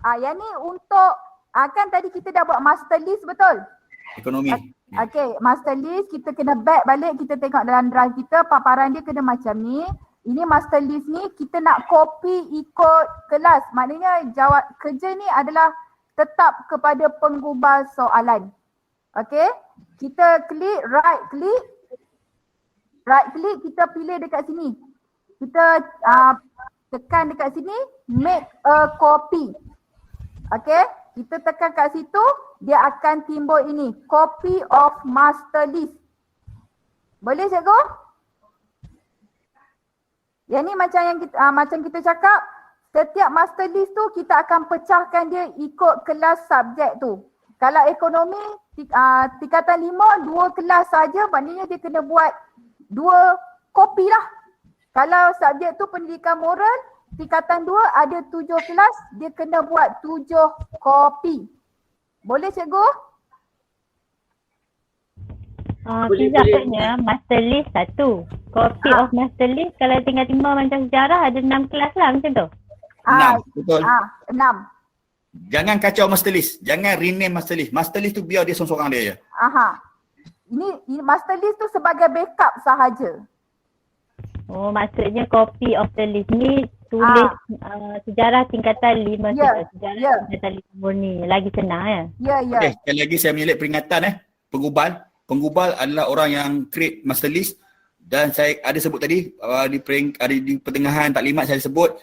Yang ni untuk kan tadi kita dah buat master list betul? Ekonomi. Okay, master list kita kena back balik, kita tengok dalam drive kita, paparan dia kena macam ni. Ini master list ni kita nak copy ikut kelas. Maknanya jawab kerja ni adalah tetap kepada penggubal soalan. Okay, kita klik, right click, kita pilih dekat sini. Kita tekan dekat sini, make a copy. Okay, kita tekan kat situ, dia akan timbul ini, copy of master list. Boleh cikgu? Yang ni macam kita cakap, setiap master list tu kita akan pecahkan dia ikut kelas subjek tu. Kalau ekonomi tingkatan 5, 2 kelas saja, maknanya dia kena buat 2 kopi lah. Kalau subjek tu pendidikan moral, tingkatan 2 ada 7 kelas, dia kena buat 7 kopi. Boleh cikgu? Maksudnya master list 1. Copy of master list kalau tingkat 5 macam sejarah ada 6 kelas lah macam tu. 6, betul. 6. Jangan kacau master list. Jangan rename master list. Master list tu biar dia seorang-seorang dia je. Ini master list tu sebagai backup sahaja. Oh, maksudnya copy of the list ni tulis sejarah tingkatan 5 sejarah tingkatan 5 murni. Lagi senang ya? Ya. Okay, sekali lagi saya menyelip peringatan Penggubal adalah orang yang create master list dan saya ada sebut tadi di pertengahan taklimat saya sebut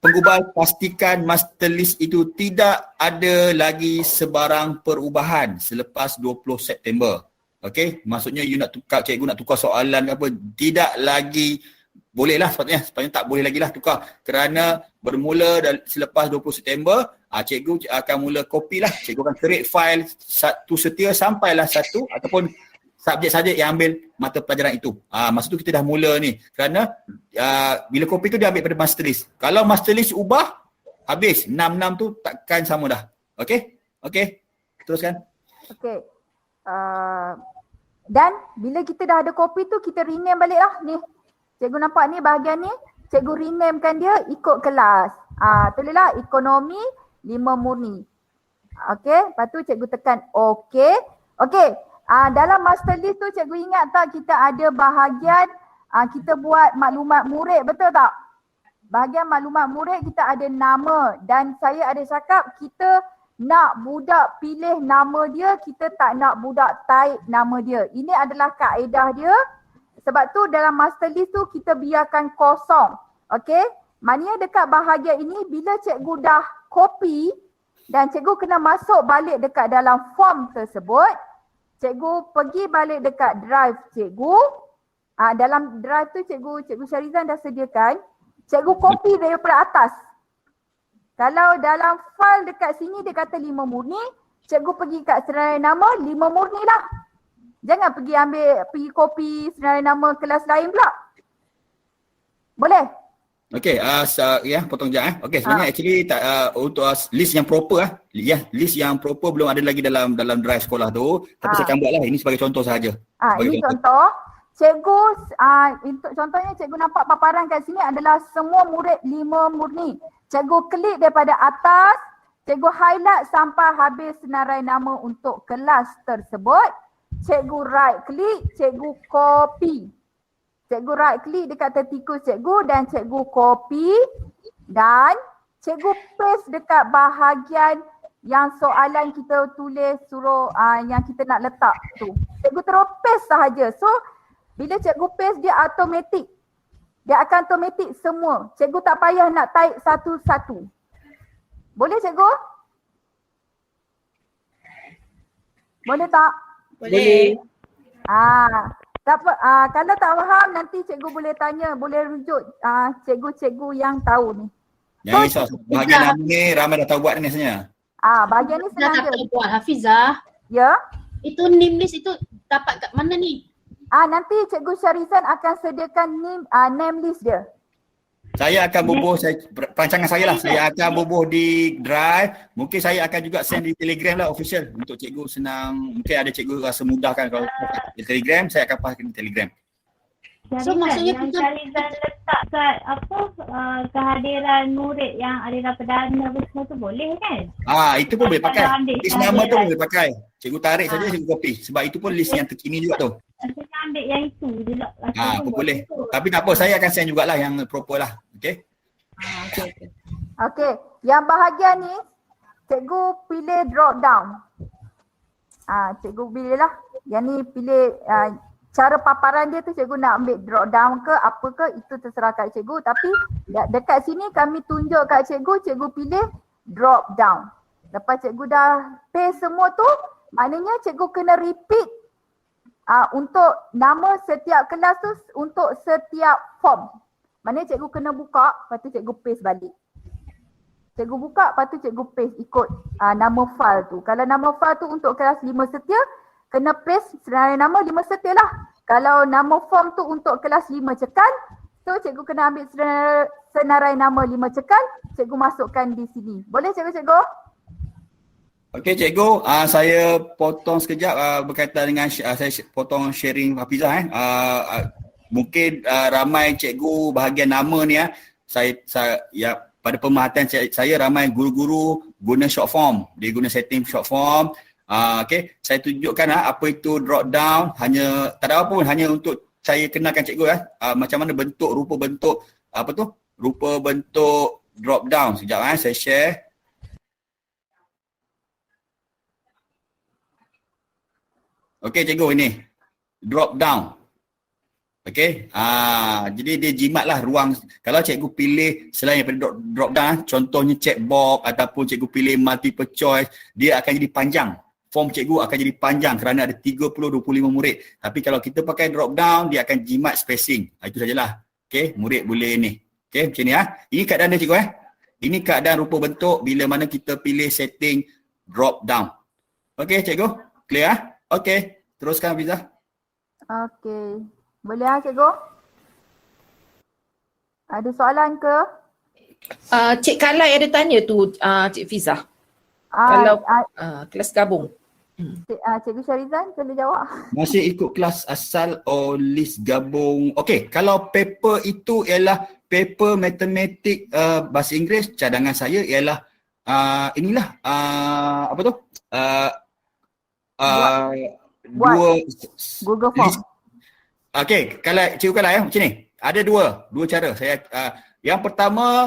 penggubal pastikan master list itu tidak ada lagi sebarang perubahan selepas 20 September. Okey, maksudnya cikgu nak tukar soalan ke apa, tidak lagi bolehlah sepatutnya tak boleh lagi lah tukar kerana bermula selepas 20 September cikgu akan mula copy lah, cikgu akan create file satu setia sampailah satu ataupun subjek-subjek yang ambil mata pelajaran itu. Masa tu kita dah mula ni kerana bila copy tu dia ambil pada master list. Kalau master list ubah, habis 6 tu takkan sama dah. Okey, teruskan. Okey. Dan bila kita dah ada copy tu, kita rename balik lah ni. Cikgu nampak ni bahagian ni, cikgu renamekan dia ikut kelas. Tulislah ekonomi 5 murni. Okey, lepas tu cikgu tekan okey. Okey, dalam master list tu cikgu ingat tak kita ada bahagian kita buat maklumat murid, betul tak? Bahagian maklumat murid kita ada nama dan saya ada cakap kita nak budak pilih nama dia, kita tak nak budak type nama dia. Ini adalah kaedah dia. Sebab tu dalam master list tu kita biarkan kosong. Okey? Maknanya dekat bahagian ini bila cikgu dah copy dan cikgu kena masuk balik dekat dalam form tersebut, cikgu pergi balik dekat drive cikgu. Dalam drive tu cikgu Syarizan dah sediakan. Cikgu copy daripada atas. Kalau dalam file dekat sini dia kata 5 murni, cikgu pergi kat senarai nama 5 murni lah. Jangan pergi copy senarai nama kelas lain pula. Boleh? Okey, potong sekejap Okey, sebenarnya actually untuk list yang proper list yang proper belum ada lagi dalam drive sekolah tu, tapi saya akan buatlah ini sebagai contoh sahaja. Ini contoh. Cikgu untuk contohnya cikgu nampak paparan kat sini adalah semua murid 5 murni. Cikgu klik daripada atas, cikgu highlight sampai habis senarai nama untuk kelas tersebut. Cikgu right click, cikgu copy. Cikgu right click dekat tertikus cikgu dan cikgu copy dan cikgu paste dekat bahagian yang soalan kita tulis suruh yang kita nak letak tu. Cikgu terus paste sahaja. So bila cikgu paste dia automatik. Dia akan automatik semua. Cikgu tak payah nak type satu-satu. Boleh cikgu? Boleh tak? Boleh. Tak apa. Kalau tak faham nanti cikgu boleh tanya, boleh rujuk cikgu-cikgu yang tahu ni. Jangan risau. Bahagian ni ramai dah tahu buat ni sebenarnya. Bahagian ni senang je. Tak tahu buat Hafizah. Ya. Itu name list itu dapat kat mana ni? Nanti Cikgu Syarizan akan sediakan name list dia. Saya akan bubuh perancangan saya lah. Saya akan bubuh di drive. Mungkin saya akan juga send di Telegram lah official untuk cikgu senang. Mungkin ada cikgu rasa mudah kan kalau di Telegram, saya akan pasang di Telegram. Syahrizan, maksudnya yang kita- Syahrizan letak kat apa kehadiran murid yang ada perdana apa semua tu boleh kan? Itu pun boleh pakai. Kalau ambil List nama tu kehadiran. boleh pakai. Cikgu tarik saja, cikgu copy. Sebab itu pun list yang terkini juga tu. Rasanya ambil yang itu je lah. Pun boleh. Tapi tak apa, saya akan send jugalah yang proper lah. Okay? Okay. Okey, yang bahagian ni cikgu pilih drop down. Cikgu pilih lah. Yang ni pilih cara paparan dia tu cikgu nak ambil drop down ke apa ke itu terserah kat cikgu, tapi dekat sini kami tunjuk kat cikgu, cikgu pilih drop down. Lepas cikgu dah paste semua tu, maknanya cikgu kena repeat untuk nama setiap kelas tu untuk setiap form. Maknanya cikgu kena buka, lepas tu cikgu paste balik. Cikgu buka, lepas tu cikgu paste ikut nama file tu. Kalau nama file tu untuk kelas 5 setia, kena paste senarai nama 5 setia lah. Kalau nama form tu untuk kelas 5 cekal, so cikgu kena ambil senarai nama 5 cekal, cikgu masukkan di sini. Boleh cikgu-cikgu? Okey cikgu, saya potong sekejap berkaitan dengan saya potong sharing Hafizah. Mungkin ramai cikgu bahagian nama ni saya pada pemerhatian saya ramai guru-guru guna short form. Dia guna setting short form. Okey, saya tunjukkan apa itu drop down, hanya tak ada apa pun, hanya untuk saya kenalkan cikgu macam mana bentuk rupa bentuk rupa bentuk drop down. Sekejap saya share. Okey cikgu, ini drop down. Okey, jadi dia jimatlah ruang. Kalau cikgu pilih selain daripada drop down, contohnya checkbox ataupun cikgu pilih multiple choice, dia akan jadi panjang. Form cikgu akan jadi panjang kerana ada 30-25 murid. Tapi kalau kita pakai drop down, dia akan jimat spacing. Itu sajalah. Okey, murid boleh ni. Okey, macam ni Ini keadaan dia cikgu Ini keadaan rupa bentuk bila mana kita pilih setting drop down. Okey cikgu, clear Okey, teruskan Hafizah. Okey. Boleh cikgu? Ada soalan ke? Cik Kalai ada tanya tu Cik Fizah. Kalau kelas gabung. Cikgu Syahrizan boleh jawab? Masih ikut kelas asal list gabung. Okey, kalau paper itu ialah paper matematik bahasa Inggeris, cadangan saya ialah inilah apa tu? Dua Google Form. Okey, kalau cikgu Kalai macam ni. Ada dua cara. Saya yang pertama,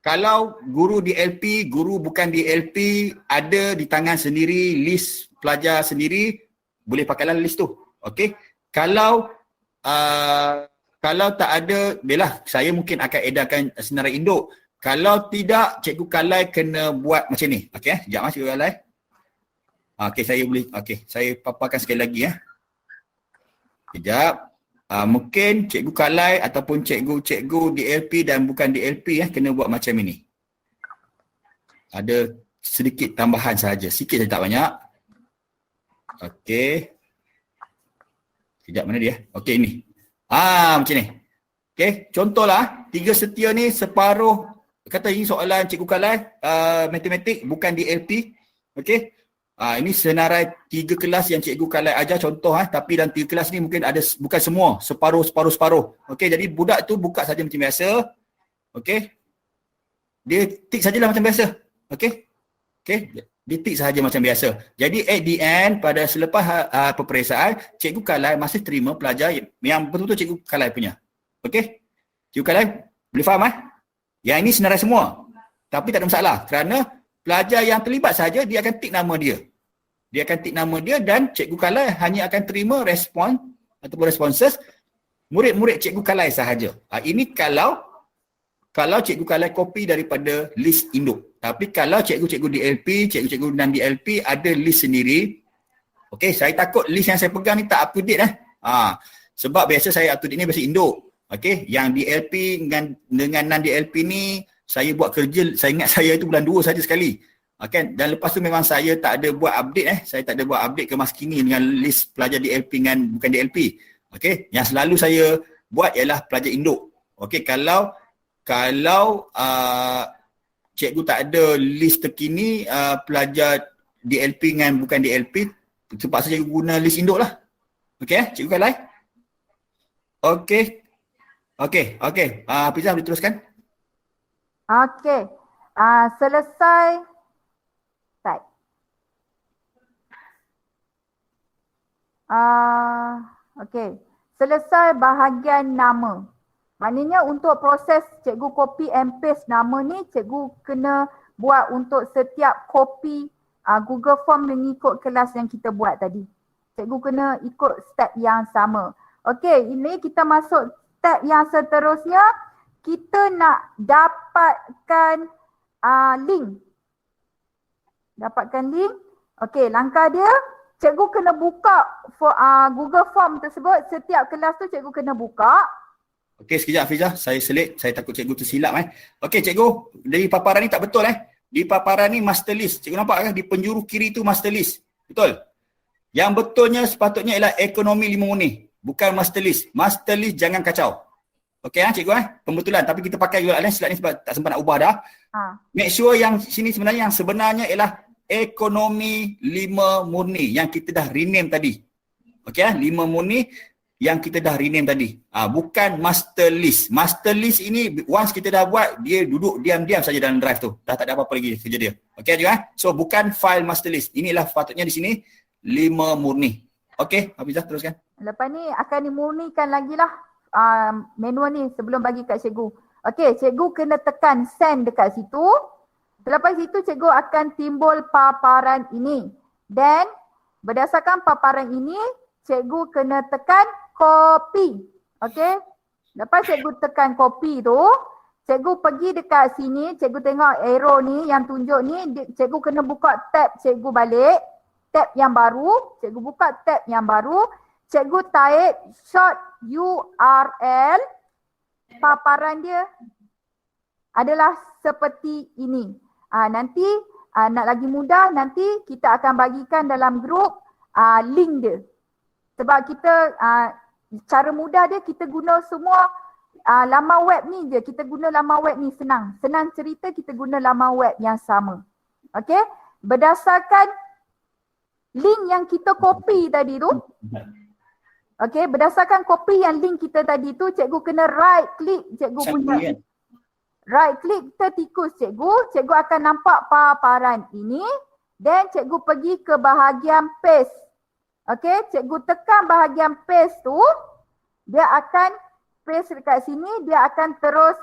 kalau guru di LP, guru bukan di LP, ada di tangan sendiri, list pelajar sendiri, boleh pakailah list tu. Okey. Kalau tak ada, belah saya mungkin akan edarkan senarai induk. Kalau tidak, cikgu Kalai kena buat macam ni. Okey, sekejap cikgu Kalai. Okey, saya paparkan sekali lagi Sekejap. Mungkin cikgu Kalai ataupun cikgu-cikgu di LP dan bukan di LP kena buat macam ini. Ada sedikit tambahan sahaja. Sikit saja, tak banyak. Okey. Sekejap, mana dia? Okey, ini. Macam ni. Okey, contohlah 3 setia ni separuh, kata ini soalan cikgu Kalai matematik bukan di LP. Okey. Ini senarai 3 kelas yang cikgu Kalai ajar contoh tapi dalam 3 kelas ni mungkin ada bukan semua, separuh. Okey, jadi budak tu buka saja macam biasa. Okey. Dia tik sajalah macam biasa. Okey. Dia tik saja macam biasa. Jadi at the end, pada selepas peperiksaan, cikgu Kalai masih terima pelajar yang betul-betul cikgu Kalai punya. Okey. Cikgu Kalai boleh faham Yang ini senarai semua. Tapi tak ada masalah kerana pelajar yang terlibat saja dia akan tik nama dia. Dia akan tik nama dia dan cikgu Kalai hanya akan terima respon ataupun responses murid-murid cikgu Kalai sahaja. Ini kalau cikgu Kalai copy daripada list induk. Tapi kalau cikgu-cikgu di LP, cikgu-cikgu non di LP ada list sendiri. Okey, saya takut list yang saya pegang ni tak up to date sebab biasa saya up to date ni biasa induk. Okey, yang di LP dengan non di LP ni saya buat kerja, saya ingat saya itu bulan 2 saja sekali. Dan lepas tu memang saya tak ada buat update saya tak ada buat update ke mas kini dengan list pelajar di LP dengan bukan di LP. Okey, yang selalu saya buat ialah pelajar induk. Okey, kalau cikgu tak ada list terkini pelajar di LP dengan bukan di LP, terpaksa cikgu guna list induk lah. Okey, cikgu Kalai? Okey. Okey. Hafizah boleh teruskan? Okey. Selesai. Start. Okey. Selesai bahagian nama. Maknanya untuk proses cikgu copy and paste nama ni, cikgu kena buat untuk setiap copy Google Form mengikut kelas yang kita buat tadi. Cikgu kena ikut step yang sama. Okey, ini kita masuk step yang seterusnya. Kita nak dapatkan link. Dapatkan link. Okey, langkah dia, cikgu kena buka Google Form tersebut. Setiap kelas tu cikgu kena buka. Okey, sekejap Hafizah. Saya selit. Saya takut cikgu tersilap. Okey, cikgu. Dari paparan ni tak betul. Di paparan ni master list. Cikgu nampak kan? Di penjuru kiri tu master list. Betul? Yang betulnya sepatutnya ialah ekonomi 5 murni. Bukan master list. Master list jangan kacau. Okey cikgu pembetulan. Tapi kita pakai URL silap ni sebab tak sempat nak ubah dah. Make sure yang sini sebenarnya yang sebenarnya ialah ekonomi 5 murni yang kita dah rename tadi. Okey 5 murni yang kita dah rename tadi. Bukan master list. Master list ini once kita dah buat, dia duduk diam-diam saja dalam drive tu. Dah tak ada apa-apa lagi kerja dia. Okey juga So bukan file master list. Inilah patutnya di sini 5 murni. Okey, Hafizah teruskan. Lepas ni akan dimurnikan lagi lah manual ni sebelum bagi kat cikgu. Okey, cikgu kena tekan send dekat situ. Selepas itu cikgu akan timbul paparan ini. Dan berdasarkan paparan ini, cikgu kena tekan copy. Okey. Lepas cikgu tekan copy tu, cikgu pergi dekat sini, cikgu tengok arrow ni yang tunjuk ni, cikgu kena buka tab cikgu balik. Tab yang baru, cikgu buka tab yang baru, cikgu type short URL. Paparan dia adalah seperti ini. Nanti nak lagi mudah, nanti kita akan bagikan dalam grup link dia. Sebab kita cara mudah dia kita guna semua laman web ni je. Kita guna laman web ni senang. Senang cerita kita guna laman web yang sama. Okey? Berdasarkan link yang kita copy tadi tu. Okey, berdasarkan copy yang link kita tadi tu, cikgu kena right click cikgu punya. Right click tertikus cikgu. Cikgu akan nampak paparan ini. Dan cikgu pergi ke bahagian paste. Okey, cikgu tekan bahagian paste tu, dia akan paste dekat sini, dia akan terus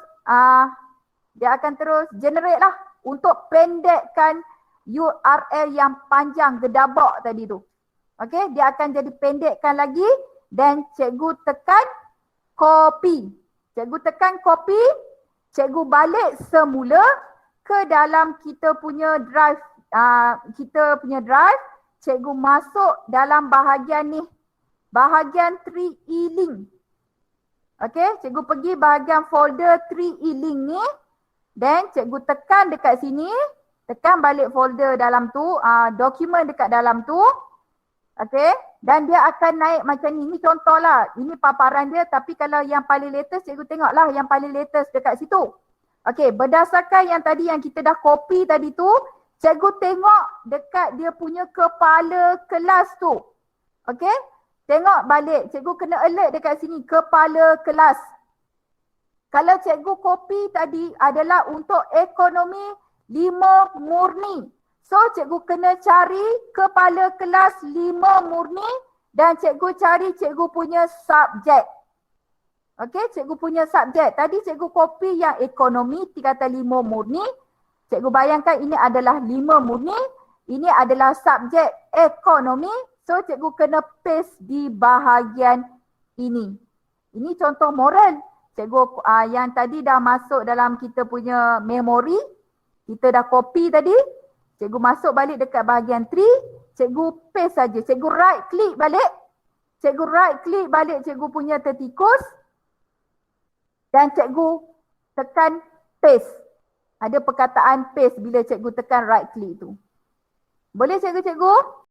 generate lah untuk pendekkan URL yang panjang gedabak tadi tu. Okey, dia akan jadi pendekkan lagi dan cikgu tekan copy. Cikgu tekan copy, cikgu balik semula ke dalam kita punya drive. Cikgu masuk dalam bahagian ni. Bahagian 3E link. Okey, cikgu pergi bahagian folder 3E link ni. Dan cikgu tekan dekat sini. Tekan balik folder dalam tu. Dokumen dekat dalam tu. Okey. Dan dia akan naik macam ni. Ini contoh lah. Ini paparan dia. Tapi kalau yang paling latest, cikgu tengoklah yang paling latest dekat situ. Okey, berdasarkan yang tadi yang kita dah copy tadi tu. Cikgu tengok dekat dia punya kepala kelas tu. Okey? Tengok balik. Cikgu kena alert dekat sini. Kepala kelas. Kalau cikgu copy tadi adalah untuk ekonomi 5 murni. So cikgu kena cari kepala kelas 5 murni. Dan cikgu cari cikgu punya subjek. Okey? Cikgu punya subjek. Tadi cikgu copy yang ekonomi 3 kata 5 murni. Cikgu bayangkan ini adalah 5 murni. Ini adalah subjek ekonomi. So cikgu kena paste di bahagian ini. Ini contoh moral. Cikgu yang tadi dah masuk dalam kita punya memori. Kita dah copy tadi. Cikgu masuk balik dekat bahagian 3. Cikgu paste saja. Cikgu right click balik. Cikgu right click balik cikgu punya tertikus. Dan cikgu tekan paste. Ada perkataan paste bila cikgu tekan right click tu. Boleh cikgu-cikgu?